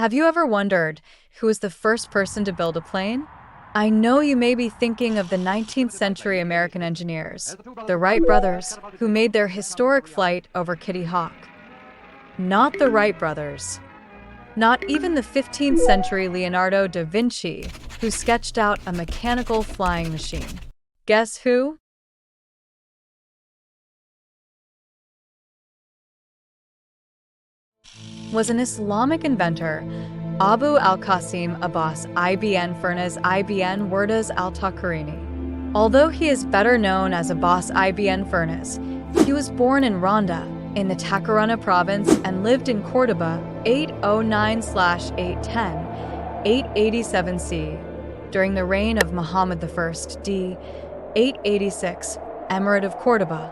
Have you ever wondered who was the first person to build a plane? I know you may be thinking of the 19th century American engineers, the Wright brothers, who made their historic flight over Kitty Hawk. Not the Wright brothers. Not even the 15th century Leonardo da Vinci, who sketched out a mechanical flying machine. Guess who? Was an Islamic inventor, Abu al-Qasim Abbas ibn Firnas ibn Wardas al-Taqrini. Although he is better known as Abbas ibn Firnas, he was born in Ronda, in the Tacarana province, and lived in Córdoba 809/810, 887 C, during the reign of Muhammad I d. 886, Emirate of Córdoba.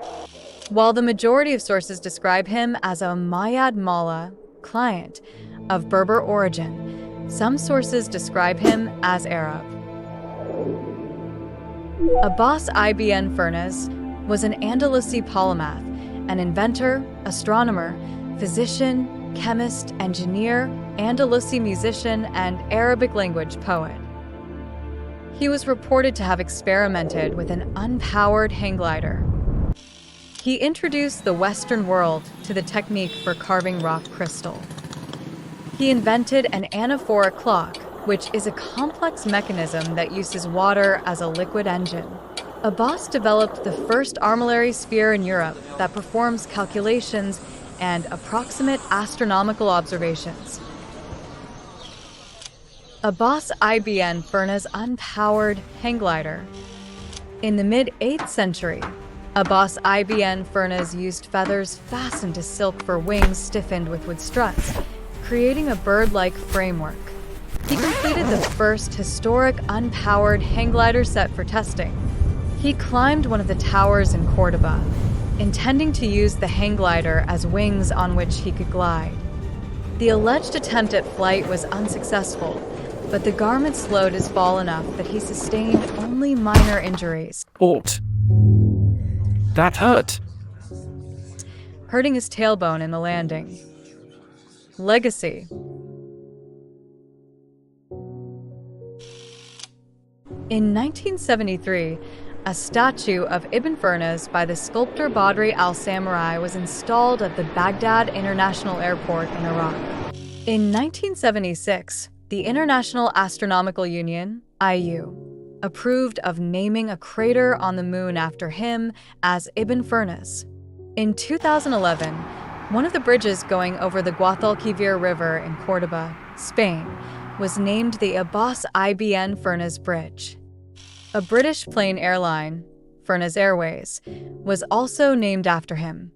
While the majority of sources describe him as a Mayad Mala, client, of Berber origin, some sources describe him as Arab. Abbas ibn Firnas was an Andalusi polymath, an inventor, astronomer, physician, chemist, engineer, Andalusi musician, and Arabic language poet. He was reported to have experimented with an unpowered hang glider. He introduced the Western world to the technique for carving rock crystal. He invented an anaphoric clock, which is a complex mechanism that uses water as a liquid engine. Abbas developed the first armillary sphere in Europe that performs calculations and approximate astronomical observations. Abbas ibn Firnas' unpowered hang glider. In the mid-8th century, Abbas ibn Firnas used feathers fastened to silk for wings stiffened with wood struts, creating a bird-like framework. He completed the first historic unpowered hang glider set for testing. He climbed one of the towers in Córdoba, intending to use the hang glider as wings on which he could glide. The alleged attempt at flight was unsuccessful, but the garment slowed his fall enough that he sustained only minor injuries. That hurt. Hurting his tailbone in the landing. Legacy. In 1973, a statue of Ibn Firnas by the sculptor Badri al-Samurai was installed at the Baghdad International Airport in Iraq. In 1976, the International Astronomical Union, IU, approved of naming a crater on the moon after him as Ibn Firnas. In 2011, one of the bridges going over the Guadalquivir River in Córdoba, Spain, was named the Abbas ibn Firnas Bridge. A British plane airline, Firnas Airways, was also named after him.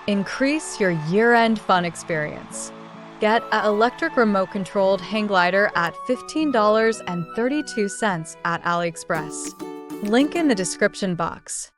Increase your year-end fun experience. Get an electric remote-controlled hang glider at $15.32 at AliExpress. Link in the description box.